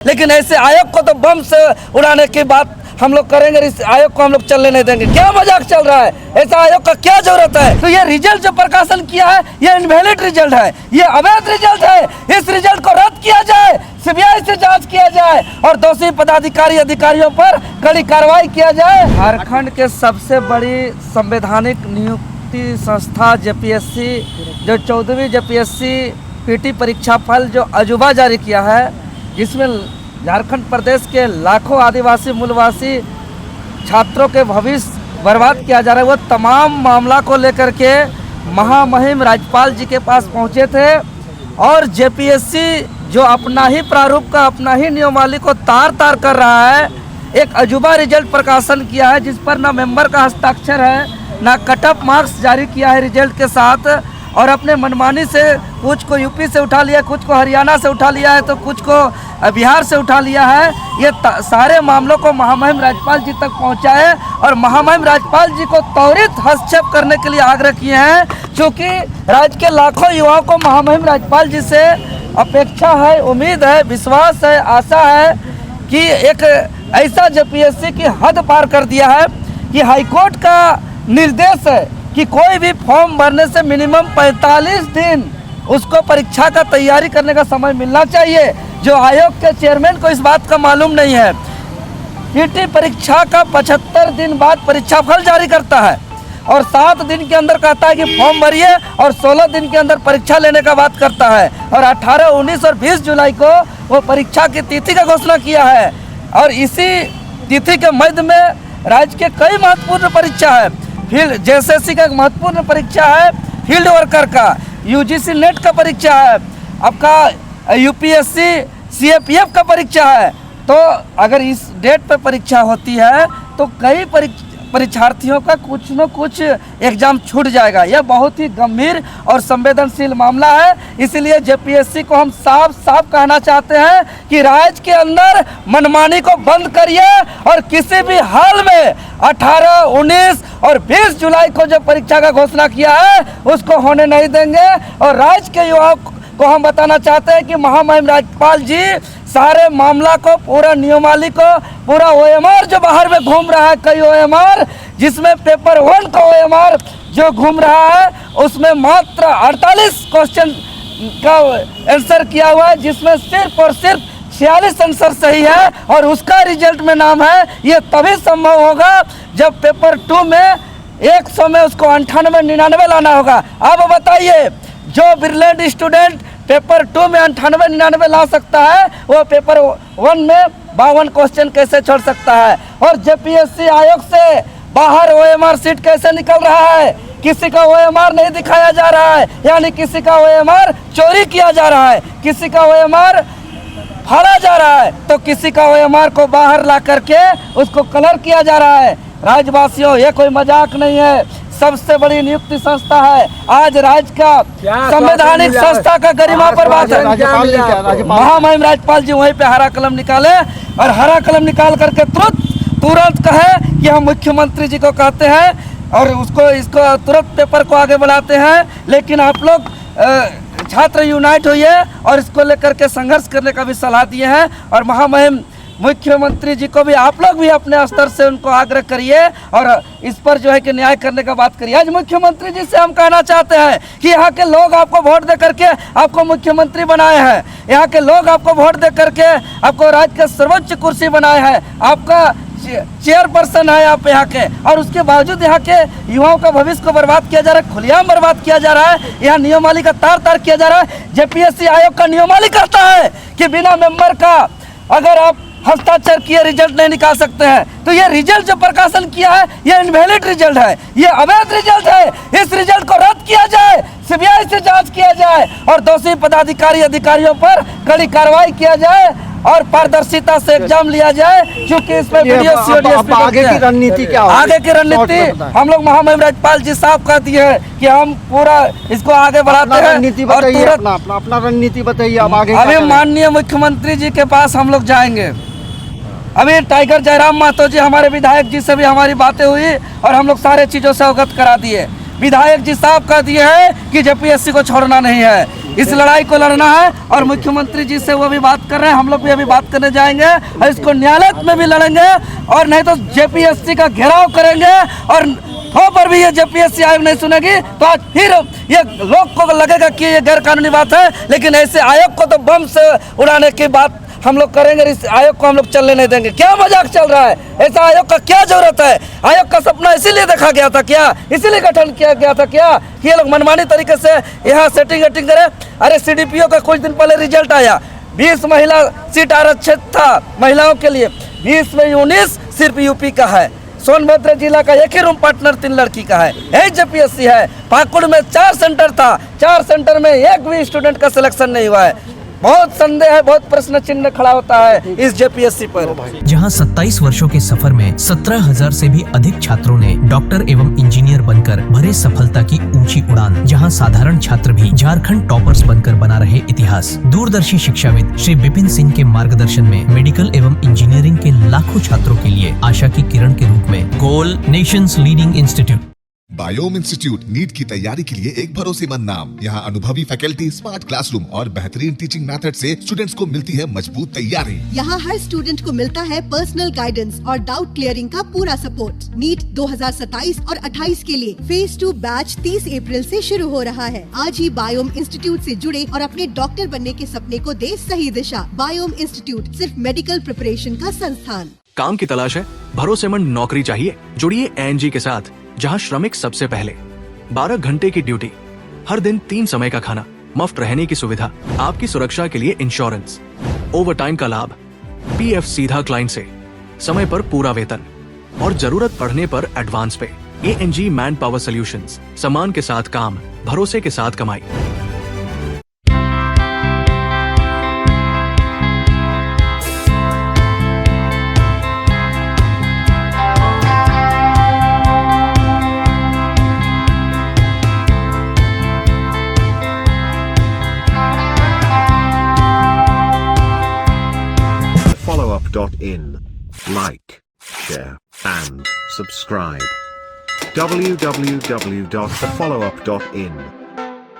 लेकिन ऐसे आयोग को तो बम से उड़ाने की बात हम लोग करेंगे। इस आयोग को हम लोग चलने नहीं देंगे। क्या मजाक चल रहा है? ऐसा आयोग का क्या जरूरत है? तो ये रिजल्ट जो प्रकाशन किया है ये इनवैलिड रिजल्ट है, ये अवैध रिजल्ट है। इस रिजल्ट को रद्द किया जाए, सीबीआई से जांच किया जाए और दोषी पदाधिकारी अधिकारियों पर कड़ी कार्रवाई किया जाए। झारखंड के सबसे बड़ी संवैधानिक नियुक्ति संस्था जेपीएससी जो 14वीं जेपीएससी पीटी परीक्षा फल जो अजूबा जारी किया है, जिसमें झारखंड प्रदेश के लाखों आदिवासी मूलवासी छात्रों के भविष्य बर्बाद किया जा रहा है, वो तमाम मामला को लेकर के महामहिम राज्यपाल जी के पास पहुंचे थे और जेपीएससी जो अपना ही प्रारूप का अपना ही नियमावली को तार तार कर रहा है, एक अजूबा रिजल्ट प्रकाशन किया है जिस पर ना मेंबर का हस्ताक्षर है, ना कट ऑफ मार्क्स जारी किया है रिजल्ट के साथ, और अपने मनमानी से कुछ को यूपी से उठा लिया, कुछ को हरियाणा से उठा लिया है, तो कुछ को बिहार से उठा लिया है। ये सारे मामलों को महामहिम राज्यपाल जी तक पहुंचाए और महामहिम राज्यपाल जी को त्वरित हस्तक्षेप करने के लिए आग्रह किए हैं, क्योंकि राज्य के लाखों युवाओं को महामहिम राज्यपाल जी से अपेक्षा है, उम्मीद है, विश्वास है, आशा है कि एक ऐसा जेपीएससी की हद पार कर दिया है कि हाईकोर्ट का निर्देश है कि कोई भी फॉर्म भरने से मिनिमम 45 दिन उसको परीक्षा का तैयारी करने का समय मिलना चाहिए, जो आयोग के चेयरमैन को इस बात का मालूम नहीं है। पीटी परीक्षा का 75 दिन बाद परीक्षा फल जारी करता है और 7 दिन के अंदर कहता है कि फॉर्म भरिए और 16 दिन के अंदर परीक्षा लेने का बात करता है, और 18, 19 और 20 जुलाई को वो परीक्षा की तिथि का घोषणा किया है। और इसी तिथि के मध्य में राज्य के कई महत्वपूर्ण परीक्षा है। फील्ड जेएसएससी का एक महत्वपूर्ण परीक्षा है, फील्ड वर्कर का, यूजीसी नेट का परीक्षा है, आपका यूपीएससी सीएपीएफ का परीक्षा है। तो अगर इस डेट पर परीक्षा होती है तो कई परीक्षार्थियों का कुछ न कुछ एग्जाम छूट जाएगा। यह बहुत ही गंभीर और संवेदनशील मामला है। इसलिए जेपीएससी को हम साफ साफ कहना चाहते हैं कि राज्य के अंदर मनमानी को बंद करिए और किसी भी हाल में 18, 19 और 20 जुलाई को जो परीक्षा का घोषणा किया है उसको होने नहीं देंगे। और राज्य के युवाओं को हम बताना चाहते हैं कि महामहिम राज्यपाल जी सारे मामला को, पूरा नियमावली को, पूरा ओएमआर जो बाहर में घूम रहा है, कई ओएमआर जिसमें पेपर 1 का ओएमआर जो घूम रहा है उसमें मात्र 48 क्वेश्चन का आंसर किया हुआ है, जिसमें सिर्फ और सिर्फ 46 आंसर सही है और उसका रिजल्ट में नाम है। ये तभी संभव होगा जब पेपर 2 में 100 में उसको 98, 99 लाना होगा। अब बताइए, जो ब्रिलियंट स्टूडेंट पेपर 2 में 98, 99 ला सकता है, वो पेपर 1 में 52 क्वेश्चन कैसे छोड़ सकता है? और जेपीएससी आयोग से बाहर ओएमआर सीट कैसे निकल रहा है? किसी का ओएमआर नहीं दिखाया जा रहा है, यानी किसी का ओएमआर चोरी किया जा रहा है, किसी का ओएमआर फाड़ा जा रहा है, तो किसी का ओएमआर को बाहर ला करके उसको कलर किया जा रहा है। राज्यवासियों, ये कोई मजाक नहीं है, सबसे बड़ी नियुक्ति संस्था है। आज राज्य का संवैधानिक संस्था का गरिमा पर बात है। महामहिम राज्यपाल जी वहीं पे हरा कलम निकाले और हरा कलम निकाल करके तुरंत कहे कि हम मुख्यमंत्री जी को कहते हैं और इसको तुरंत पेपर को आगे बढ़ाते हैं। लेकिन आप लोग छात्र यूनाइट होइए और इसको लेकर के संघर्ष करने का भी सलाह दिए हैं। और महामहिम मुख्यमंत्री जी को भी आप लोग भी अपने स्तर से उनको आग्रह करिए और इस पर जो है कि न्याय करने का बात करिए। आज मुख्यमंत्री जी से हम कहना चाहते हैं कि यहाँ के लोग आपको वोट दे करके आपको मुख्यमंत्री बनाए हैं, यहाँ के लोग आपको वोट दे करके आपको राज्य के सर्वोच्च कुर्सी बनाए हैं, आपका चेयरपर्सन है आप यहाँ के, और उसके बावजूद यहाँ के युवाओं का भविष्य को बर्बाद किया जा रहा है, खुलेआम बर्बाद किया जा रहा है। यहाँ नियमावली का तार तार किया जा रहा है। जेपीएससी आयोग का नियमावली करता है कि बिना मेंबर का अगर आप हस्ताक्षर किए रिजल्ट नहीं निकाल सकते हैं। तो ये रिजल्ट जो प्रकाशन किया है ये इनवैलिड रिजल्ट है, ये अवैध रिजल्ट है। इस रिजल्ट को रद्द किया जाए, सीबीआई से जांच किया जाए और दोषी पदाधिकारी अधिकारियों पर कड़ी कार्रवाई किया जाए और पारदर्शिता से एग्जाम लिया जाए, क्योंकि इसमें वीडियो आगे की रणनीति क्या होगी? आगे की रणनीति हम लोग महामहिम राज्यपाल जी साहब का दिए है कि हम पूरा इसको आगे बढ़ाते हैं। रणनीति बताइए, अपना रणनीति बताइए। अब आगे अभी माननीय मुख्यमंत्री जी के पास हम लोग जाएंगे। अभी टाइगर जयराम महतो जी हमारे विधायक जी से भी हमारी बातें हुई और हम लोग सारे चीज़ों से अवगत करा दिए। विधायक जी साहब कह दिए हैं कि जेपीएससी को छोड़ना नहीं है। इस लड़ाई को लड़ना है और मुख्यमंत्री जी से वो भी बात कर रहे हैं, हम लोग भी अभी बात करने जाएंगे और इसको न्यायालय में भी लड़ेंगे और नहीं तो जेपीएससी का घेराव करेंगे और हो पर भी ये जेपीएससी आयोग नहीं सुनेगी तो आज फिर ये लोग को लगेगा कि ये गैर कानूनी बात है, लेकिन ऐसे आयोग को तो बम से उड़ाने की बात हम लोग करेंगे, इस आयोग को हम लोग चलने नहीं देंगे। क्या मजाक चल रहा है? ऐसा आयोग का क्या जरूरत है? आयोग का सपना इसीलिए देखा गया था क्या? इसीलिए गठन किया गया था क्या कि ये लोग मनमानी तरीके से यहाँ सेटिंग वेटिंग करे? अरे सीडीपीओ का कुछ दिन पहले रिजल्ट आया, 20 महिला सीट आरक्षित था महिलाओं के लिए, 20 में 19 सिर्फ यूपी का है। सोनभद्र जिला का एक ही रूम पार्टनर 3 लड़की का है, यही जेपीएससी है। पाकुड़ में 4 सेंटर था, 4 सेंटर में एक भी स्टूडेंट का सिलेक्शन नहीं हुआ है। बहुत संदेह है, बहुत प्रश्न चिन्ह खड़ा होता है इस जेपीएससी पर। जहां 27 वर्षों के सफर में 17,000 से भी अधिक छात्रों ने डॉक्टर एवं इंजीनियर बनकर भरे सफलता की ऊंची उड़ान, जहां साधारण छात्र भी झारखंड टॉपर्स बनकर बना रहे इतिहास। दूरदर्शी शिक्षाविद श्री विपिन सिंह के मार्गदर्शन में मेडिकल एवं इंजीनियरिंग के लाखों छात्रों के लिए आशा की किरण के रूप में गोल nation's leading institute. Biome institute NEET की तैयारी के लिए एक भरोसेमंद नाम। यहाँ अनुभवी फैकल्टी, स्मार्ट क्लासरूम और बेहतरीन टीचिंग मेथड से स्टूडेंट्स को मिलती है मजबूत तैयारी। यहाँ हर स्टूडेंट को मिलता है पर्सनल गाइडेंस और डाउट क्लियरिंग का पूरा सपोर्ट। नीट 2027 और 28 के लिए फेज 2 बैच 30 अप्रैल से शुरू हो रहा है। आज ही बायोम इंस्टीट्यूट से जुड़े और अपने डॉक्टर बनने के सपने को दे सही दिशा। बायोम इंस्टीट्यूट सिर्फ मेडिकल प्रिपरेशन का संस्थान। काम की तलाश है, भरोसेमंद नौकरी चाहिए? जुड़िए एएनजी के साथ, जहां श्रमिक सबसे पहले। 12 घंटे की ड्यूटी, हर दिन 3 समय का खाना, मुफ्त रहने की सुविधा, आपकी सुरक्षा के लिए इंश्योरेंस, ओवर टाइम का लाभ, पीएफ सीधा क्लाइंट से, समय पर पूरा वेतन और जरूरत पड़ने पर एडवांस पे। एएनजी मैन पावर सॉल्यूशंस, सम्मान के साथ काम, भरोसे के साथ कमाई। followup.in. Like, share, and subscribe. www.thefollowup.in